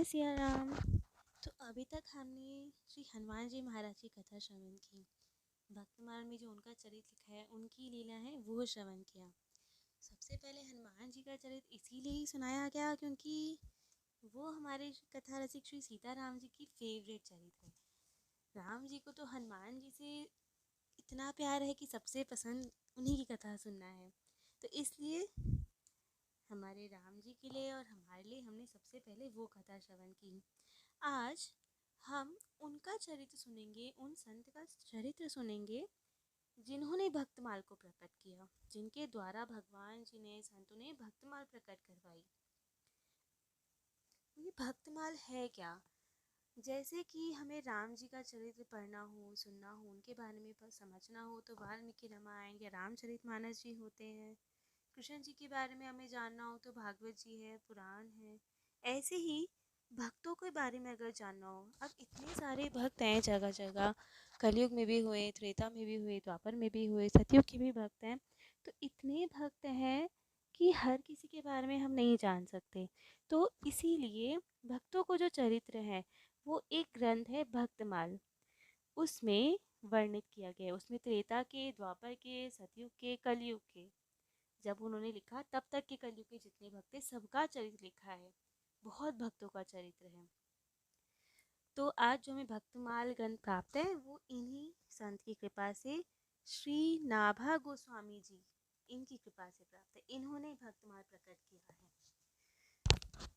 जय सिया राम। तो अभी तक हमने श्री हनुमान जी महाराज की कथा श्रवण की। भक्तमाल में जो उनका चरित्र लिखा है, उनकी लीला है, वो श्रवण किया। सबसे पहले हनुमान जी का चरित्र इसीलिए ही सुनाया गया क्योंकि वो हमारे कथा रसिक श्री सीताराम जी की फेवरेट चरित्र है। राम जी को तो हनुमान जी से इतना प्यार है कि सबसे पसंद उन्हीं की कथा सुनना है। तो इसलिए हमारे राम जी के लिए और हमारे लिए हमने सबसे पहले वो कथा श्रवण की। आज हम उनका चरित्र सुनेंगे, उन संत का चरित्र सुनेंगे जिन्होंने भक्तमाल को प्रकट किया, जिनके द्वारा भगवान जी ने, संतों ने भक्तमाल प्रकट करवाई। ये भक्तमाल है क्या? जैसे कि हमें राम जी का चरित्र पढ़ना हो, सुनना हो, उनके बारे में समझना हो तो वाल्मीकि रामायण या रामचरितमानस जी होते हैं। कृष्ण जी के बारे में हमें जानना हो तो भागवत जी है, पुराण है। ऐसे ही भक्तों के बारे में अगर जानना हो, अब इतने सारे भक्त हैं जगह जगह, कलयुग में भी हुए, त्रेता में भी हुए, द्वापर में भी हुए, सतयुग के भी भक्त हैं। तो इतने भक्त हैं कि हर किसी के बारे में हम नहीं जान सकते। तो इसीलिए भक्तों को जो चरित्र है वो एक ग्रंथ है भक्तमाल। उसमें वर्णित किया गया है, उसमें त्रेता के, द्वापर के, सतयुग के, कलयुग के, जब उन्होंने लिखा तब तक के कलयुग के जितने भक्त थे सबका चरित्र लिखा है। बहुत भक्तों का चरित्र है। तो आज जो हमें भक्तमाल ग्रंथ प्राप्त है वो इन्हीं संत की कृपा से, श्री नाभा गोस्वामी जी, इनकी कृपा से प्राप्त है। इन्होंने भक्तमाल प्रकट किया है।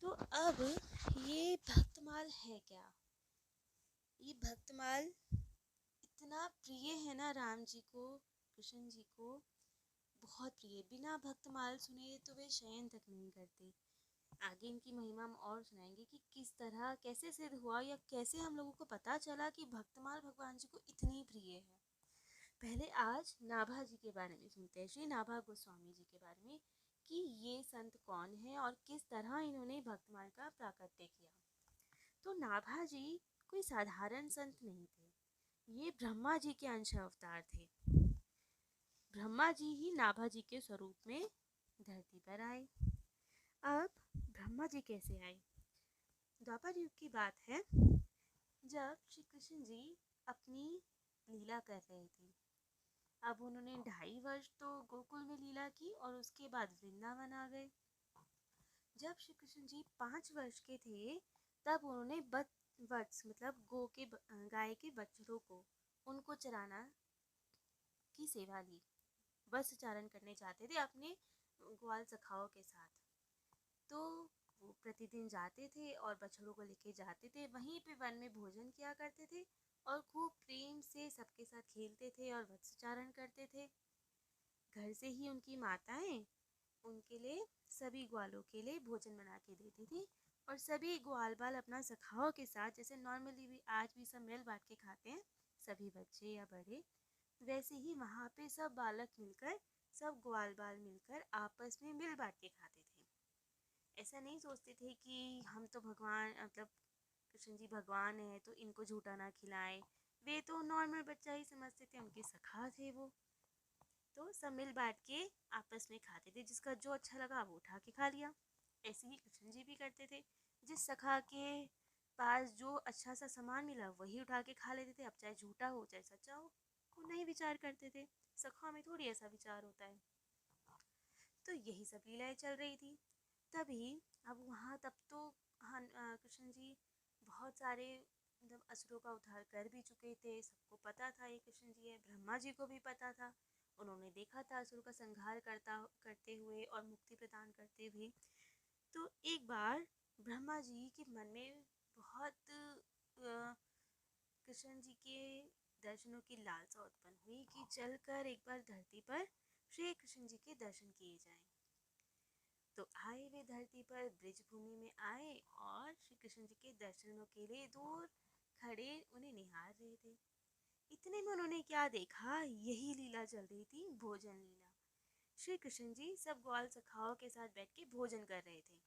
तो अब ये भक्तमाल है क्या? ये भक्तमाल इतना प्रिय है ना राम जी को, कृष्ण जी को, बहुत प्रिय। बिना भक्तमाल सुने तो वे शयन तक नहीं करते। आगे इनकी महिमा हम और सुनाएंगे कि किस तरह, कैसे सिद्ध हुआ या कैसे हम लोगों को पता चला कि भक्तमाल भगवान जी को इतनी प्रिय है। पहले आज नाभा जी के बारे में सुनते हैं, श्री नाभा गोस्वामी जी के बारे में, कि ये संत कौन है और किस तरह इन्होंने भक्तमाल का प्राकट्य किया। तो नाभा जी कोई साधारण संत नहीं थे, ये ब्रह्मा जी के अंश अवतार थे। ब्रह्मा जी ही नाभा जी के स्वरूप में धरती पर आए। अब ब्रह्मा जी कैसे आए? द्वापर युग की बात है, जब श्री कृष्ण जी अपनी लीला कर रहे थे। अब उन्होंने 2.5 वर्ष तो गोकुल में लीला की और उसके बाद वृंदावन आ गए। जब श्री कृष्ण जी 5 वर्ष के थे तब उन्होंने वत्स मतलब गाय के बछड़ों को, उनको चराना की सेवा ली। वत्स चारण करने जाते थे अपने ग्वाल सखाओं के साथ। तो वो प्रतिदिन जाते थे और बछड़ों को लेके जाते थे, वहीं पे वन में भोजन किया करते थे और खूब प्रेम से सबके साथ खेलते थे और वत्सचारण करते थे। घर से ही उनकी माताएं उनके लिए, सभी ग्वालों के लिए भोजन बना के देती थी और सभी ग्वाल बाल अपना सखाओं के साथ, जैसे नॉर्मली भी आज भी सब मिल बांट के खाते हैं, सभी बच्चे या बड़े, वैसे ही वहाँ पे सब बालक मिलकर, सब ग्वाल बाल मिलकर आपस में मिल बांट के खाते थे। ऐसा नहीं सोचते थे कि हम तो भगवान, मतलब कृष्ण जी भगवान है तो इनको झूठा ना खिलाएं। वे तो नॉर्मल बच्चा ही समझते थे, उनके सखा थे वो। तो सब मिल बांट के आपस में खाते थे, जिसका जो अच्छा लगा वो उठा के खा लिया। ऐसे ही कृष्ण जी भी करते थे, जिस सखा के पास जो अच्छा सा सामान मिला वही उठा के खा लेते थे, अब चाहे झूठा हो चाहे सच्चा हो, वो नहीं विचार करते थे। सखा में थोड़ी ऐसा विचार होता है। तो यही सब लीलाएं चल रही थी। तभी अब वहाँ तब तो कृष्ण जी बहुत सारे मतलब असुरों का उद्धार कर भी चुके थे, सबको पता था ये कृष्ण जी है, ब्रह्मा जी को भी पता था, उन्होंने देखा था असुरों का संहार करते हुए और मुक्ति प्रदान करते हुए। तो एक बार ब्रह्मा जी के मन में बहुत कृष्ण जी के दर्शनों की लालसा उत्पन्न हुई कि चलकर एक बार धरती पर श्री कृष्ण जी के दर्शन किए जाएं। तो आए वे धरती पर, ब्रिज भूमि में आए और श्री कृष्ण जी के दर्शनों के लिए दूर खड़े उन्हें निहार रहे थे। इतने में उन्होंने क्या देखा, यही लीला चल रही थी, भोजन लीला। श्री कृष्ण जी सब ग्वाल सखाओं के साथ बैठ के भोजन कर रहे थे।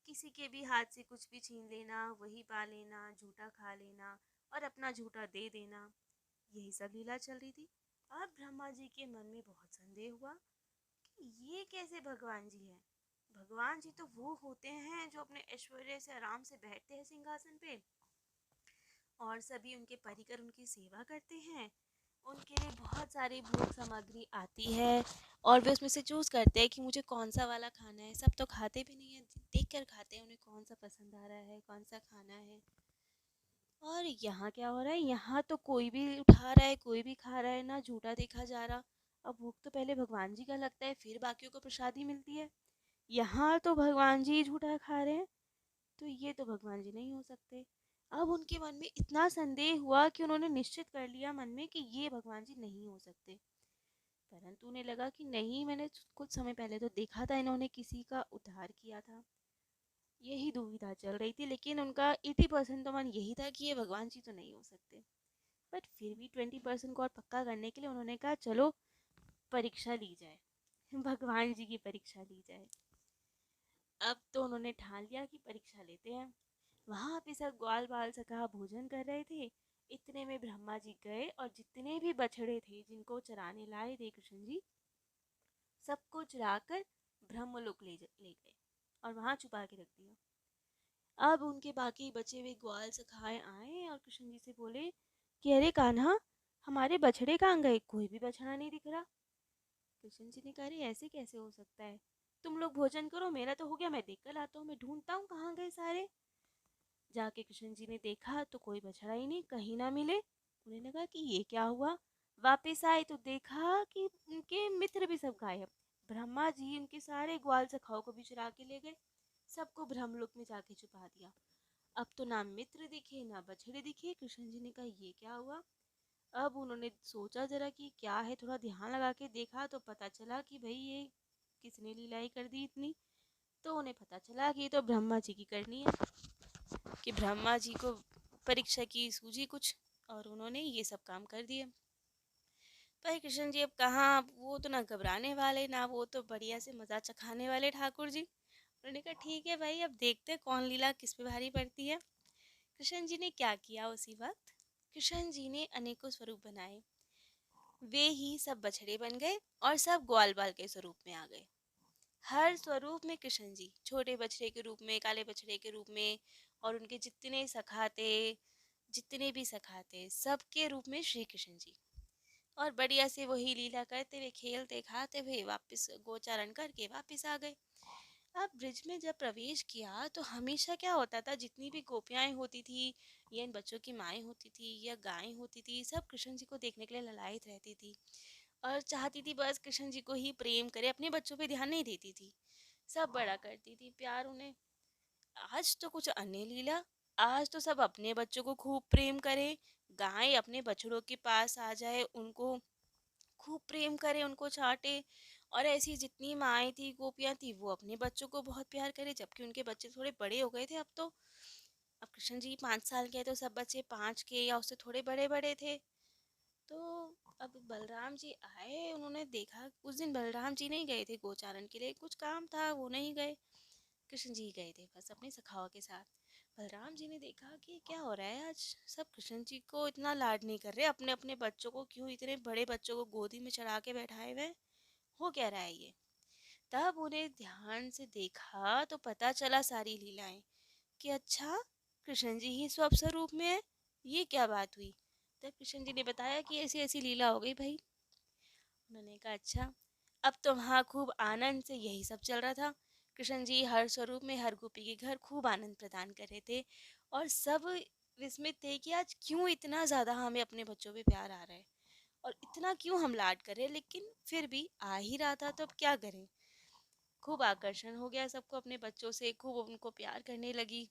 किसी के भी हाथ से कुछ भी छीन लेना, वही पा लेना, झूठा खा लेना और अपना झूठा दे देना, यही सब लीला चल रही थी। अब ब्रह्मा जी के मन में बहुत संदेह हुआ कि ये कैसे भगवान जी हैं, भगवान जी तो वो होते हैं जो अपने ऐश्वर्य से आराम से बैठते हैं सिंहासन पे, और सभी उनके परिकर उनकी सेवा करते हैं। उनके लिए बहुत सारी भोग सामग्री आती है और वे उसमें से चूज़ करते हैं कि मुझे कौन सा वाला खाना है। सब तो खाते भी नहीं है, देख कर खाते हैं उन्हें कौन सा पसंद आ रहा है, कौन सा खाना है। और यहाँ क्या हो रहा है, यहाँ तो कोई भी उठा रहा है, कोई भी खा रहा है, ना झूठा देखा जा रहा। अब भोग तो पहले भगवान जी का लगता है, फिर बाकियों को प्रसादी मिलती है। यहाँ तो भगवान जी झूठा खा रहे हैं, तो ये तो भगवान जी नहीं हो सकते। अब उनके मन में इतना संदेह हुआ कि उन्होंने निश्चित कर लिया मन में कि ये भगवान जी नहीं हो सकते। परंतु उन्हें लगा कि नहीं, मैंने कुछ समय पहले तो देखा था इन्होंने किसी का उद्धार किया था। यही दुविधा चल रही थी, लेकिन उनका 80% तो मन यही था कि ये भगवान जी तो नहीं हो सकते। बट फिर भी 20% को और पक्का करने के लिए उन्होंने कहा चलो परीक्षा ली जाए, भगवान जी की परीक्षा ली जाए। अब तो उन्होंने ठान लिया कि परीक्षा लेते हैं। वहाँ पे सब ग्वाल बाल सखा भोजन कर रहे थे। इतने में ब्रह्मा जी गए और जितने भी बछड़े थे जिनको चराने लाए थे कृष्ण जी, सबको चुराकर ब्रह्मलोक ले गए और वहाँ छुपा के रख दिया। अब उनके बाकी बचे हुए ग्वाल सखाए आए और कृष्ण जी से बोले कि अरे कान्हा, हमारे बछड़े कहाँ गए, कोई भी बछड़ा नहीं दिख रहा। कृष्ण जी ने कहा अरे ऐसे कैसे हो सकता है, तुम लोग भोजन करो, मेरा तो हो गया, मैं देख कर आता हूँ, मैं ढूंढता हूँ कहाँ गए सारे। जाके कृष्ण जी ने देखा तो कोई बछड़ा ही नहीं, कहीं ना मिले। उन्हें लगा कि ये क्या हुआ। वापस आए तो देखा कि उनके मित्र भी सब गायब। ब्रह्मा जी उनके सारे ग्वाल सखाओं को भी चुरा के ले गए, सबको ब्रह्मलोक में जाके छुपा दिया। अब तो ना मित्र दिखे ना बछड़े दिखे। कृष्ण जी ने कहा ये क्या हुआ। अब उन्होंने सोचा जरा कि क्या है, थोड़ा ध्यान लगा के देखा तो पता चला कि भाई ये किसने लीलाई कर दी इतनी। तो उन्हें पता चला कि ये तो ब्रह्मा जी की करनी है, कि ब्रह्मा जी को परीक्षा की सूझी कुछ और उन्होंने ये सब काम कर दिए। भाई कृष्ण जी अब कहाँ, वो तो ना घबराने वाले, ना वो तो बढ़िया से मजा चखाने वाले ठाकुर जी। उन्होंने कहा ठीक है भाई, अब देखते कौन लीला किस पे भारी पड़ती है। कृष्ण जी ने क्या किया उसी वक्त, कृष्ण जी ने अनेकों स्वरूप बनाए। वे ही सब बछड़े बन गए और सब ग्वाल बाल के स्वरूप में आ गए। हर स्वरूप में कृष्ण जी, छोटे बछड़े के रूप में, काले बछड़े के रूप में, और उनके जितने सखा थे, जितने भी सखा थे, सबके रूप में श्री कृष्ण जी। और बढ़िया से वही लीला करते हुए, खेलते खाते हुए वापस गोचारण करके वापस आ गए। अब ब्रिज में जब प्रवेश किया तो हमेशा क्या होता था, जितनी भी गोपियाएं होती थी या इन बच्चों की माएँ होती थी या गायें होती थी, सब कृष्ण जी को देखने के लिए ललायत रहती थी और चाहती थी बस कृष्ण जी को ही प्रेम करे, अपने बच्चों पे ध्यान नहीं देती थी। सब बड़ा करती थी प्यार उन्हें। आज तो कुछ अन्य लीला, आज तो सब अपने बच्चों को खूब प्रेम करे, गाय अपने बछड़ों के पास आ जाए, उनको खूब प्रेम करे, उनको चाटे। और ऐसी जितनी माएँ थी, गोपियाँ थी, वो अपने बच्चों को बहुत प्यार करे, जबकि उनके बच्चे थोड़े बड़े हो गए थे अब तो। अब कृष्ण जी 5 साल के, तो सब बच्चे 5 के या उससे थोड़े बड़े बड़े थे। तो अब बलराम जी आए, उन्होंने देखा, उस दिन बलराम जी नहीं गए थे गोचारण के लिए, कुछ काम था वो नहीं गए, कृष्ण जी गए थे बस अपने सखाओं के साथ। बलराम जी ने देखा कि क्या हो रहा है, आज सब कृष्ण जी को इतना लाड नहीं कर रहे, अपने अपने बच्चों को क्यों, इतने बड़े बच्चों को गोदी में चढ़ा के बैठाए हुए, हो क्या रहा है ये। तब उन्हें ध्यान से देखा तो पता चला सारी लीलाएं, कि अच्छा कृष्ण जी ही स्व स्वरूप में है, ये क्या बात हुई। तब कृष्ण जी ने बताया कि ऐसी ऐसी लीला हो गई भाई। उन्होंने कहा अच्छा। अब तो वहाँ खूब आनंद से यही सब चल रहा था। कृष्ण जी हर स्वरूप में हर गोपी के घर खूब आनंद प्रदान कर रहे थे और सब विस्मित थे कि आज क्यों इतना ज़्यादा हमें अपने बच्चों पे प्यार आ रहा है और इतना क्यों हम लाड कर रहे हैं, लेकिन फिर भी आ ही रहा था तो अब क्या करें। खूब आकर्षण हो गया सबको अपने बच्चों से, खूब उनको प्यार करने लगी।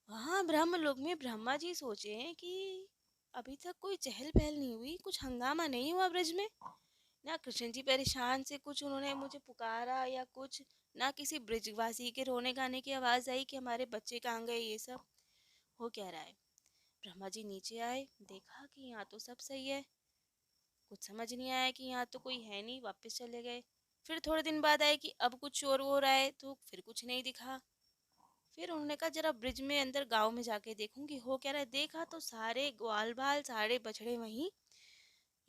वहाँ ब्रह्मलोक में ब्रह्मा जी सोचे कि अभी तक कोई चहल पहल नहीं हुई, कुछ हंगामा नहीं हुआ ब्रज में, ना कृष्ण जी परेशान से कुछ उन्होंने मुझे पुकारा या कुछ, ना किसी ब्रिजवासी के रोने गाने की आवाज आई कि हमारे बच्चे कहाँ गए, ये सब हो क्या रहा है। ब्रह्मा जी नीचे आए, देखा कि यहाँ तो सब सही है, कुछ समझ नहीं आया कि यहाँ तो कोई है नहीं, वापस चले गए। फिर थोड़े दिन बाद आए कि अब कुछ शोर हो रहा है, तो फिर कुछ नहीं दिखा। फिर उन्होंने कहा जरा ब्रिज में अंदर गांव में जाके देखूंगी हो क्या रहा है। देखा तो सारे ग्वाल बाल, सारे बछड़े वहीं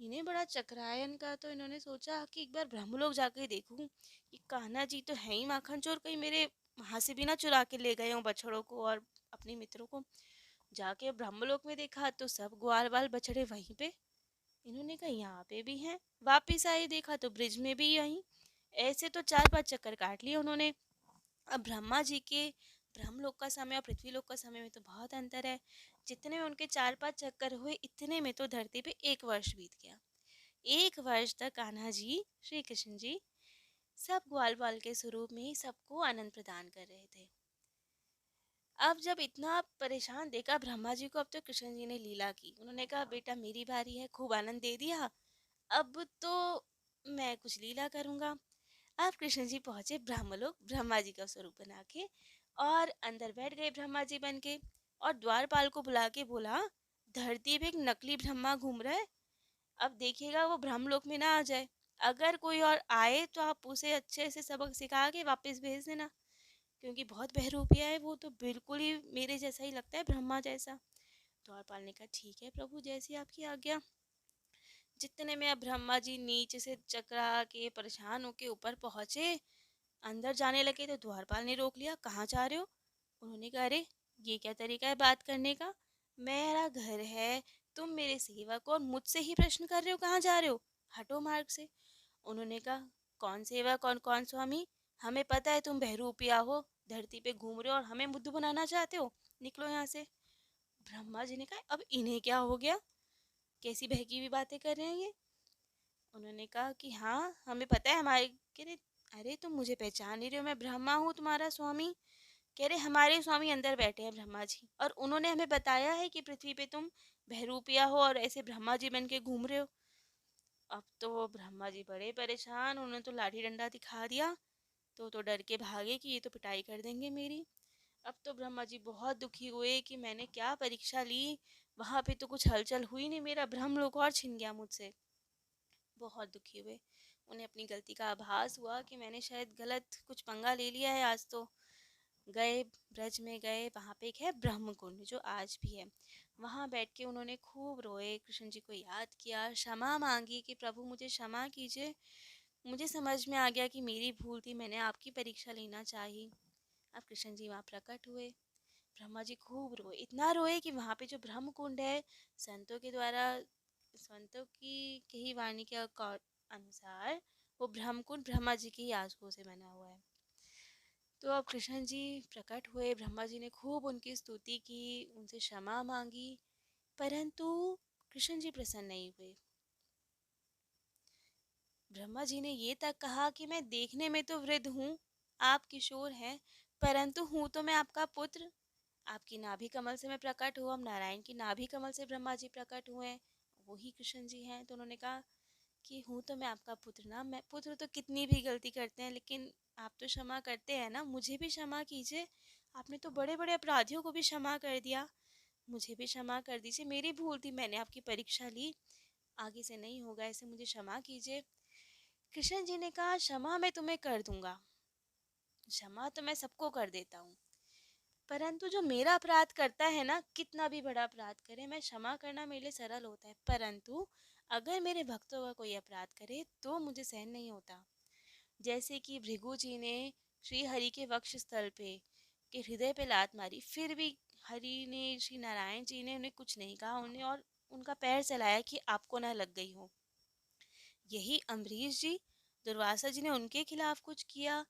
इन्हें बड़ा चक्रायन का, तो इन्होंने सोचा कि एक बार ब्रह्मलोक जाके देखूं कि कान्हा जी तो है ही माखन चोर, कहीं मेरे वहां से भी ना चुरा के ले गए हों बछड़ों को और अपने मित्रों को। जाके ब्रह्मलोक में देखा तो सब ग्वाल बाल बछड़े वहीं पे। इन्होंने कहा यहाँ पे भी हैं। वापिस आए देखा तो ब्रिज में भी यहीं। ऐसे तो 4-5 चक्कर काट लिए उन्होंने। अब ब्रह्मा जी के ब्रह्मलोक का समय और पृथ्वीलोक का समय में तो बहुत अंतर है। जितने में उनके 4-5 चक्कर हुए, इतने में तो धरती पे 1 वर्ष बीत गया। 1 वर्ष तक कान्हा जी, श्री कृष्ण जी, सब ग्वाल बाल के स्वरूप में ही सबको आनंद प्रदान कर रहे थे। अब जब इतना परेशान देखा ब्रह्मा जी को, अब तो कृष्ण जी ने लीला की। उन्होंने कहा बेटा मेरी बारी है, खूब आनंद दे दिया, अब तो मैं कुछ लीला करूंगा। अब कृष्ण जी पहुंचे ब्रह्मलोक ब्रह्मा जी का स्वरूप बना के, और अंदर बैठ गए ब्रह्मा जी बन के। और द्वारपाल को बुला के बोला, धरती पे एक नकली ब्रह्मा घूम रहा है, अब देखिएगा वो ब्रह्मलोक में ना आ जाए। अगर कोई और आए तो आप उसे अच्छे से सबक सिखा के वापस भेज देना, क्योंकि बहुत बहरूपिया है वो, तो बिल्कुल ही मेरे जैसा ही लगता है, ब्रह्मा जैसा। द्वारपाल ने कहा ठीक है प्रभु, जैसी आपकी आज्ञा। जितने में अब ब्रह्मा जी नीचे से चकरा के परेशान होके ऊपर पहुंचे, अंदर जाने लगे तो द्वारपाल ने रोक लिया। कहाँ जा रहे हो? उन्होंने कहा अरे ये क्या तरीका है बात करने का, मेरा घर है, तुम मेरे सेवक हो और मुझसे ही प्रश्न कर रहे हो, कहाँ जा रहे हो, हटो मार्ग से। उन्होंने कहा कौन सेवक और कौन स्वामी, हमें पता है तुम बहरूपिया हो, धरती पे घूम रहे हो और हमें बुद्धू बनाना चाहते हो, निकलो यहाँ से। ब्रह्मा जी ने कहा अब इन्हें क्या हो गया, कैसी बहकी हुई बातें कर रहे हैं ये। उन्होंने कहा कि हाँ हमें पता है हमारे। कह रहे अरे तुम मुझे पहचान नहीं रहे हो, मैं ब्रह्मा हूँ तुम्हारा स्वामी। कह रहे हमारे स्वामी अंदर बैठे हैं ब्रह्मा जी, और उन्होंने हमें बताया है कि पृथ्वी पे तुम बहरूपिया हो और ऐसे ब्रह्मा जी बन के घूम रहे हो। अब तो ब्रह्मा जी बड़े परेशान, उन्होंने तो लाठी डंडा दिखा दिया, तो डर के भागे कि ये तो पिटाई कर देंगे मेरी। अब तो ब्रह्मा जी बहुत दुखी हुए कि मैंने क्या परीक्षा ली, वहां पे तो कुछ हलचल हुई नहीं, मेरा ब्रह्मलोक और छिन गया मुझसे। बहुत दुखी हुए। उन्हें अपनी गलती का आभास हुआ कि मैंने शायद गलत कुछ पंगा ले लिया है आज तो। गए, ब्रज में गए, वहाँ पे एक है ब्रह्म कुंड जो आज भी है। वहाँ बैठ के उन्होंने खूब रोए, कृष्ण जी को याद किया, क्षमा मांगी कि प्रभु मुझे क्षमा कीजिए, मुझे समझ में आ गया कि मेरी भूल थी, मैंने आपकी परीक्षा लेना चाहिए। अब कृष्ण जी वहाँ प्रकट हुए। ब्रह्मा जी खूब रोए, इतना रोए कि वहाँ पे जो ब्रह्म कुंड है, संतों के द्वारा, संतों की कही वाणी के अनुसार वो ब्रह्म कुंड ब्रह्मा जी की ही आंसुओं से बना हुआ है। तो अब कृष्ण जी प्रकट हुए, ब्रह्मा जी ने खूब उनकी स्तुति की, उनसे क्षमा मांगी, परंतु कृष्ण जी प्रसन्न नहीं हुए। ब्रह्मा जी ने ये तक कहा कि मैं देखने में तो वृद्ध हूँ, आप किशोर हैं, परंतु हूँ तो मैं आपका पुत्र। आपकी नाभि कमल से मैं प्रकट हुआ, हम नारायण की नाभि कमल से ब्रह्मा जी प्रकट हुए हैं, वही कृष्ण जी हैं। तो उन्होंने कहा कि हूँ तो मैं आपका पुत्र ना, मैं पुत्र तो कितनी भी गलती करते हैं, लेकिन आप तो क्षमा करते हैं ना, मुझे भी क्षमा कीजिए। आपने तो बड़े बड़े अपराधियों को भी क्षमा कर दिया, मुझे भी क्षमा कर दीजिए, मेरी भूल थी, मैंने आपकी परीक्षा ली, आगे से नहीं होगा ऐसे, मुझे क्षमा कीजिए। कृष्ण जी ने कहा क्षमा मैं तुम्हें कर दूंगा, क्षमा तो मैं सबको कर देता हूँ, परंतु जो मेरा अपराध करता है ना, कितना भी बड़ा अपराध करे, मैं क्षमा करना मेरे लिए सरल होता है, परंतु अगर मेरे भक्तों का कोई अपराध करे तो मुझे सहन नहीं होता। जैसे कि भृगु जी ने श्री हरि के वक्ष स्थल पे के हृदय पे लात मारी, फिर भी हरि ने, श्री नारायण जी ने उन्हें कुछ नहीं कहा, उन्हें और उनका पैर चलाया कि आपको ना लग गई हो। यही अम्बरीश जी, दुर्वासा जी ने उनके खिलाफ कुछ किया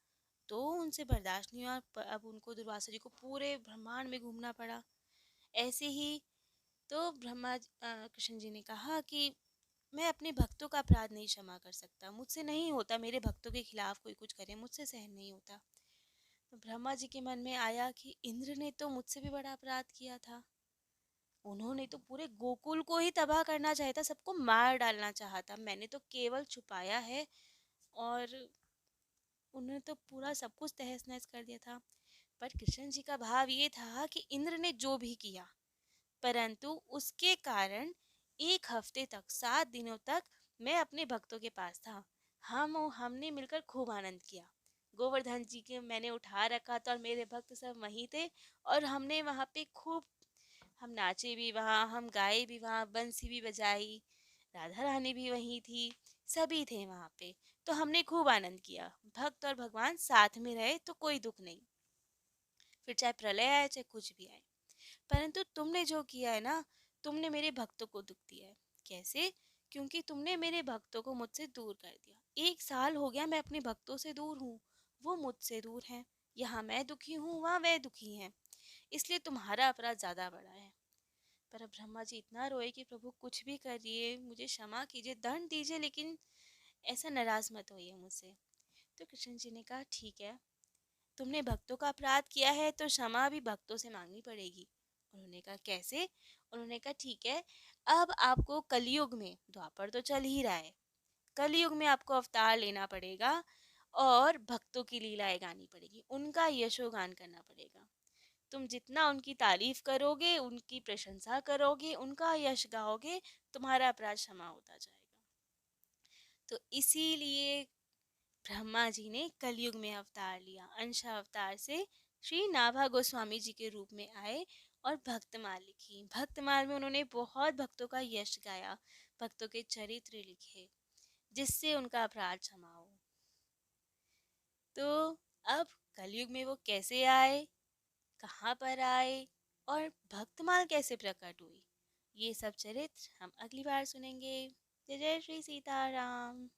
तो उनसे बर्दाश्त नहीं हुआ, अब उनको दुर्वासा जी को पूरे ब्रह्मांड में घूमना पड़ा। ऐसे ही तो कृष्ण जी ने कहा कि मैं अपने भक्तों का अपराध नहीं क्षमा कर सकता, मुझसे नहीं होता, मेरे भक्तों के खिलाफ कोई कुछ करे, मुझसे सहन नहीं होता। तो ब्रह्मा जी के मन में आया कि इंद्र ने तो मुझसे भी बड़ा अपराध किया था, उन्होंने तो पूरे गोकुल को ही तबाह करना चाहा था, सबको मार डालना चाहा था, मैंने तो केवल छुपाया है, और उन्होंने तो पूरा सब कुछ तहस नहस कर दिया था। पर कृष्ण जी का भाव ये था कि इंद्र ने जो भी किया, परंतु उसके कारण 1 हफ्ते तक, 7 दिनों तक मैं अपने भक्तों के पास था, हमने मिलकर खूब आनंद किया। गोवर्धन जी के मैंने उठा रखा था और मेरे भक्त सब वहीं थे, और हमने वहाँ पे खूब, हम नाचे भी वहाँ, हम गाए भी वहाँ, बंसी भी बजाई, राधा रानी भी वहीं थी, सभी थे वहां पे। तो हमने खूब आनंद किया। भक्त और भगवान साथ में रहे तो कोई दुख नहीं, फिर चाहे प्रलय आए चाहे कुछ भी आए। परंतु तुमने जो किया है ना, तुमने मेरे भक्तों को दुख दिया है। कैसे? क्योंकि तुमने मेरे भक्तों को मुझसे दूर कर दिया। 1 साल हो गया मैं अपने भक्तों से दूर हूँ, वो मुझसे दूर हैं। यहाँ मैं दुखी हूँ, वहाँ वह दुखी हैं, इसलिए तुम्हारा अपराध ज्यादा बड़ा है। पर अब ब्रह्मा जी इतना रोए कि प्रभु कुछ भी करिए, मुझे क्षमा कीजिए, दंड दीजिए, लेकिन ऐसा नाराज मत होइए मुझसे। तो कृष्ण जी ने कहा ठीक है, तुमने भक्तों का अपराध किया है तो क्षमा भी भक्तों से मांगनी पड़ेगी। उन्होंने कहा कैसे? उन्होंने कहा ठीक है, अब आपको कलयुग में, द्वापर तो चल ही रहा है, कलयुग में आपको अवतार लेना पड़ेगा और भक्तों की लीलाएं गानी पड़ेगी, उनका यशोगान करना पड़ेगा। तुम जितना उनकी तारीफ करोगे, उनकी प्रशंसा करोगे, उनका यश गाओगे, तुम्हारा अपराध क्षमा होता जाएगा। तो इसीलिए ब्रह्मा जी ने कलयुग में अवतार लिया। अंश अवतार से श्री नाभा गोस्वामी जी के रूप में आए और भक्तमाल लिखी। भक्तमाल में उन्होंने बहुत भक्तों का यश गाया, भक्तों के चरित्र लिखे, जिससे उनका अपराध क्षमा हो। तो अब कलयुग में वो कैसे आए, कहाँ पर आए और भक्तमाल कैसे प्रकट हुई, ये सब चरित्र हम अगली बार सुनेंगे। जय जय श्री सीताराम।